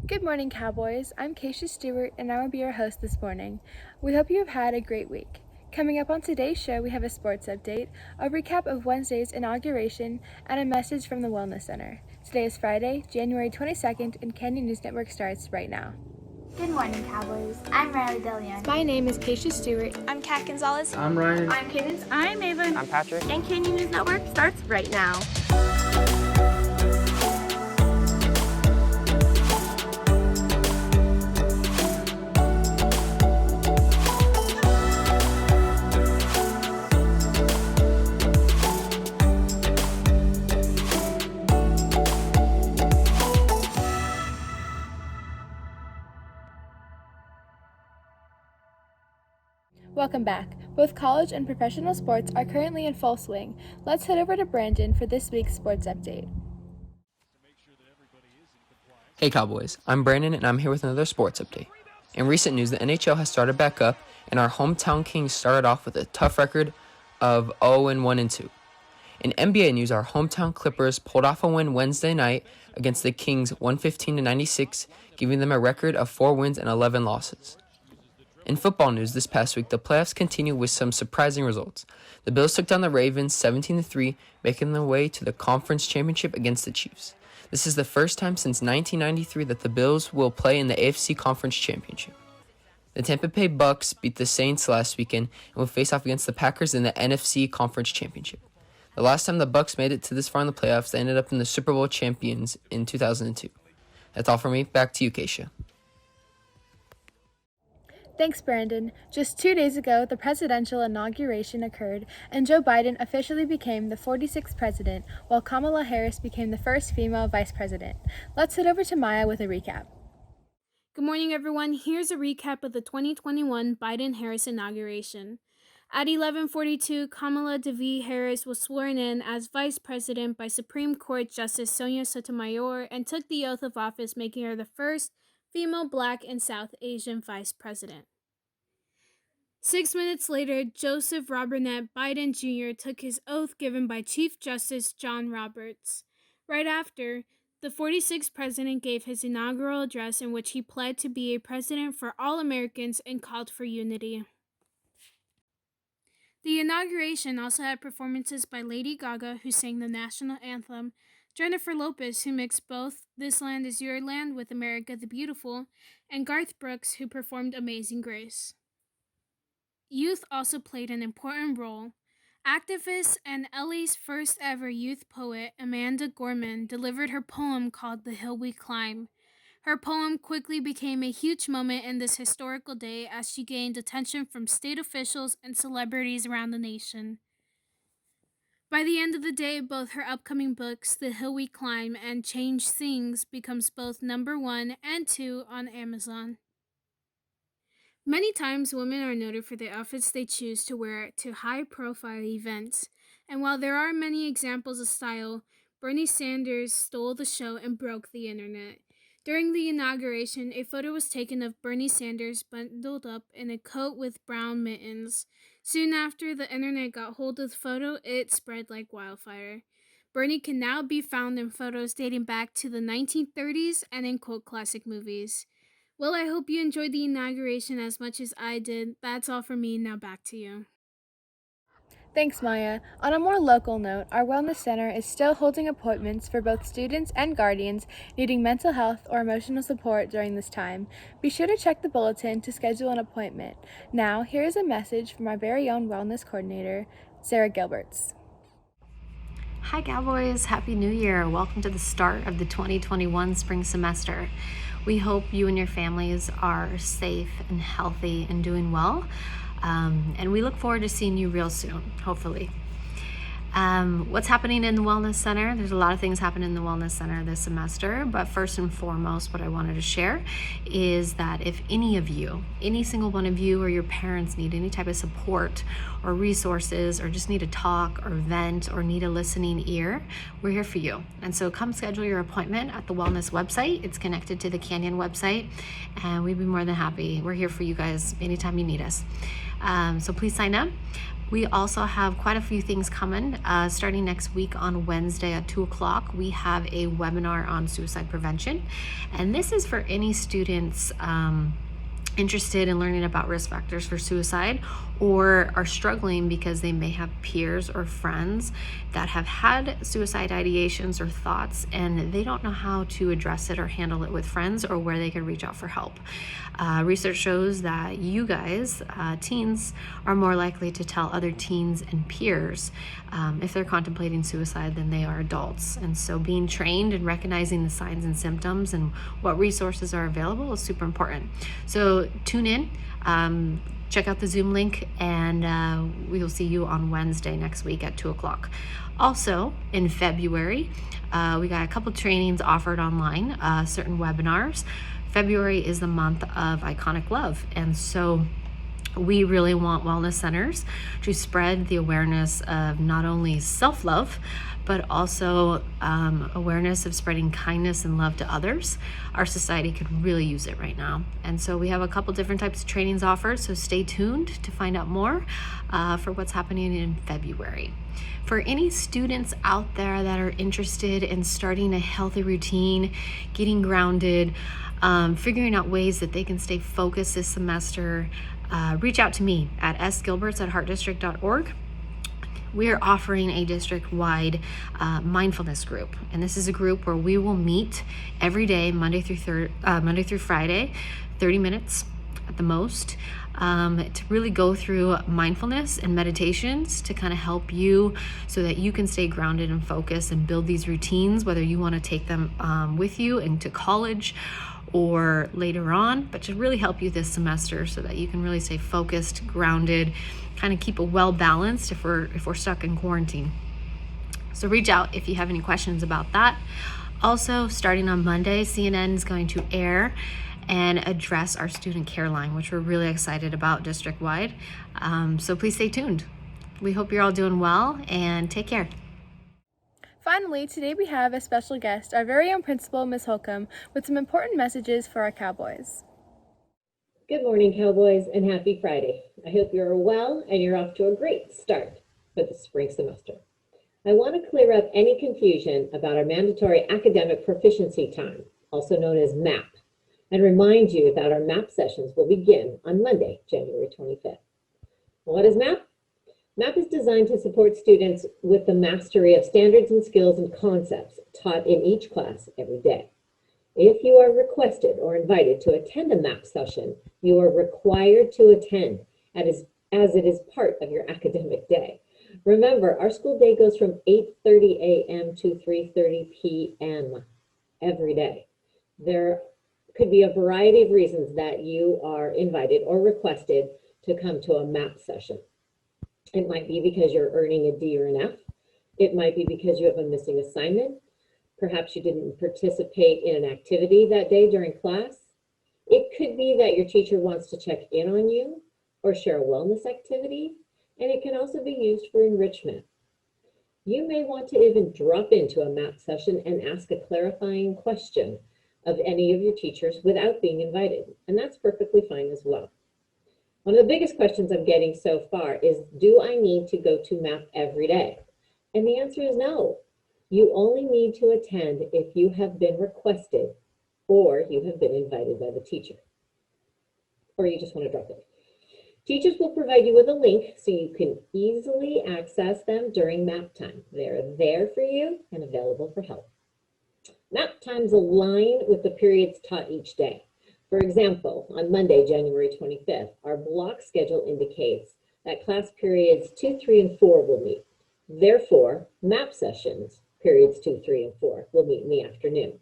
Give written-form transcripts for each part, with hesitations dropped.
Good morning, Cowboys. I'm Keisha Stewart, and I will be your host this morning. We hope you have had a great week. Coming up on today's show, we have a sports update, a recap of Wednesday's inauguration, and a message from the Wellness Center. Today is Friday, January 22nd, and Canyon News Network starts right now. Good morning, Cowboys. I'm Riley DeLeon. My name is Keisha Stewart. I'm Kat Gonzalez. I'm Ryan. I'm Cadence. I'm Ava. I'm Patrick. And Canyon News Network starts right now. Welcome back. Both college and professional sports are currently in full swing. Let's head over to Brandon for this week's sports update. Hey Cowboys, I'm Brandon and I'm here with another sports update. In recent news, the NHL has started back up and our hometown Kings started off with a tough record of 0-1-2. In NBA news, our hometown Clippers pulled off a win Wednesday night against the Kings 115-96, giving them a record of 4 wins and 11 losses. In football news this past week, the playoffs continue with some surprising results. The Bills took down the Ravens 17-3, making their way to the conference championship against the Chiefs. This is the first time since 1993 that the Bills will play in the AFC Conference Championship. The Tampa Bay Bucks beat the Saints last weekend and will face off against the Packers in the NFC Conference Championship. The last time the Bucks made it to this far in the playoffs, they ended up in the Super Bowl champions in 2002. That's all for me. Back to you, Keisha. Thanks, Brandon. Just 2 days ago, the presidential inauguration occurred, and Joe Biden officially became the 46th president, while Kamala Harris became the first female vice president. Let's head over to Maya with a recap. Good morning, everyone. Here's a recap of the 2021 Biden-Harris inauguration. At 11:42, Kamala DeVito Harris was sworn in as vice president by Supreme Court Justice Sonia Sotomayor and took the oath of office, making her the first female Black and South Asian vice president. 6 minutes later, Joseph Robinette Biden Jr. took his oath given by Chief Justice John Roberts. Right after, the 46th president gave his inaugural address in which he pled to be a president for all Americans and called for unity. The inauguration also had performances by Lady Gaga, who sang the national anthem, Jennifer Lopez, who mixed both This Land Is Your Land with America the Beautiful, and Garth Brooks, who performed Amazing Grace. Youth also played an important role. Activist and LA's first ever youth poet, Amanda Gorman, delivered her poem called The Hill We Climb. Her poem quickly became a huge moment in this historical day as she gained attention from state officials and celebrities around the nation. By the end of the day, both her upcoming books, The Hill We Climb and Change Sings, becomes both number 1 and 2 on Amazon. Many times, women are noted for the outfits they choose to wear to high-profile events, and while there are many examples of style, Bernie Sanders stole the show and broke the internet. During the inauguration, a photo was taken of Bernie Sanders bundled up in a coat with brown mittens. Soon after the internet got hold of the photo, it spread like wildfire. Bernie can now be found in photos dating back to the 1930s and in cult classic movies. Well, I hope you enjoyed the inauguration as much as I did. That's all for me. Now back to you. Thanks, Maya. On a more local note, our Wellness Center is still holding appointments for both students and guardians needing mental health or emotional support during this time. Be sure to check the bulletin to schedule an appointment. Now, here is a message from our very own Wellness Coordinator, Sarah Gilberts. Hi Cowboys, Happy New Year. Welcome to the start of the 2021 spring semester. We hope you and your families are safe and healthy and doing well. And we look forward to seeing you real soon, hopefully. What's happening in the Wellness Center? There's a lot of things happening in the Wellness Center this semester, but first and foremost, what I wanted to share is that if any of you, any single one of you or your parents need any type of support or resources or just need to talk or vent or need a listening ear, we're here for you. And so come schedule your appointment at the Wellness website. It's connected to the Canyon website, and we'd be more than happy. We're here for you guys anytime you need us. So please sign up. We also have quite a few things coming. Starting next week on Wednesday at 2 o'clock, we have a webinar on suicide prevention. And this is for any students interested in learning about risk factors for suicide or are struggling because they may have peers or friends that have had suicide ideations or thoughts and they don't know how to address it or handle it with friends or where they can reach out for help. Research shows that you guys, teens, are more likely to tell other teens and peers if they're contemplating suicide than they are adults. And so being trained and recognizing the signs and symptoms and what resources are available is super important. So tune in, check out the Zoom link, and we will see you on Wednesday next week at 2 o'clock. Also, in February, we got a couple trainings offered online, certain webinars. February is the month of iconic love, and so we really want wellness centers to spread the awareness of not only self-love, but also awareness of spreading kindness and love to others. Our society could really use it right now. And so we have a couple different types of trainings offered, so stay tuned to find out more for what's happening in February. For any students out there that are interested in starting a healthy routine, getting grounded, figuring out ways that they can stay focused this semester, reach out to me at sgilberts@heartdistrict.org. We are offering a district-wide mindfulness group, and this is a group where we will meet every day, Monday through Friday, 30 minutes at the most, to really go through mindfulness and meditations to kind of help you so that you can stay grounded and focused and build these routines, whether you want to take them with you into college or later on, but to really help you this semester so that you can really stay focused, grounded, kind of keep a well balanced if we're stuck in quarantine. So reach out if you have any questions about that. Also, starting on Monday, CNN is going to air and address our student care line, which we're really excited about district-wide. So please stay tuned. We hope you're all doing well, and take care. Finally, today we have a special guest, our very own principal, Ms. Holcomb, with some important messages for our Cowboys. Good morning, Cowboys, and happy Friday. I hope you're well and you're off to a great start for the spring semester. I want to clear up any confusion about our mandatory academic proficiency time, also known as MAP, and remind you that our MAP sessions will begin on Monday, January 25th. What is MAP? MAP is designed to support students with the mastery of standards and skills and concepts taught in each class every day. If you are requested or invited to attend a MAP session, you are required to attend as it is part of your academic day. Remember, our school day goes from 8:30 a.m. to 3:30 p.m. every day. There could be a variety of reasons that you are invited or requested to come to a MAP session. It might be because you're earning a D or an F. It might be because you have a missing assignment. Perhaps you didn't participate in an activity that day during class. It could be that your teacher wants to check in on you or share a wellness activity, and it can also be used for enrichment. You may want to even drop into a MAP session and ask a clarifying question of any of your teachers without being invited, and that's perfectly fine as well. One of the biggest questions I'm getting so far is, do I need to go to MAP every day? And the answer is no. You only need to attend if you have been requested or you have been invited by the teacher, or you just want to drop in. Teachers will provide you with a link so you can easily access them during MAP time. They're there for you and available for help. MAP times align with the periods taught each day. For example, on Monday, January 25th, our block schedule indicates that class periods 2, 3, and 4 will meet. Therefore, MAP sessions, periods 2, 3, and 4, will meet in the afternoon.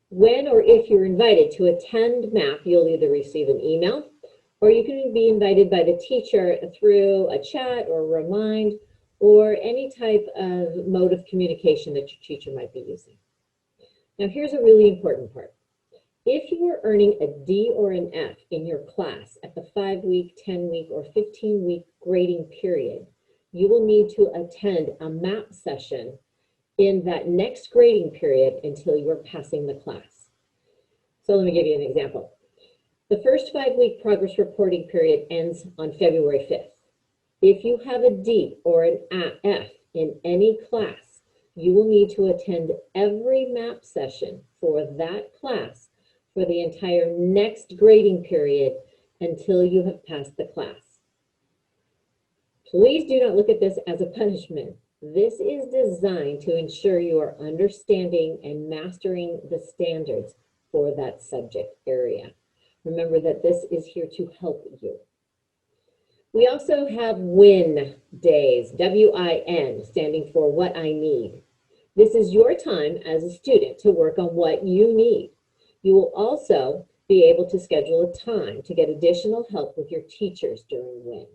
When or if you're invited to attend MAP, you'll either receive an email or you can be invited by the teacher through a chat or a remind or any type of mode of communication that your teacher might be using. Now, here's a really important part. If you are earning a D or an F in your class at the 5-week, 10-week, or 15-week grading period, you will need to attend a MAP session in that next grading period until you're passing the class. So let me give you an example. The first 5-week progress reporting period ends on February 5th. If you have a D or an F in any class, you will need to attend every map session for that class for the entire next grading period until you have passed the class. Please do not look at this as a punishment. This is designed to ensure you are understanding and mastering the standards for that subject area. Remember that this is here to help you. We also have WIN days, W-I-N, standing for what I need. This is your time as a student to work on what you need. You will also be able to schedule a time to get additional help with your teachers during WIN.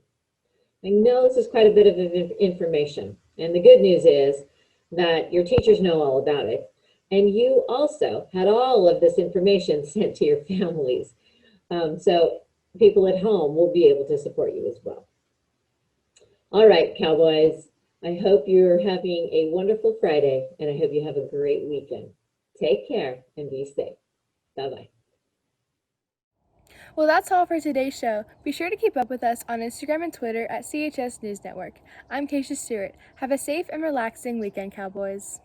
I know this is quite a bit of information, and the good news is that your teachers know all about it, and you also had all of this information sent to your families. So people at home will be able to support you as well. All right, Cowboys, I hope you're having a wonderful Friday, and I hope you have a great weekend. Take care and be safe. Bye-bye. Well, that's all for today's show. Be sure to keep up with us on Instagram and Twitter at CHS News Network. I'm Keisha Stewart. Have a safe and relaxing weekend, Cowboys.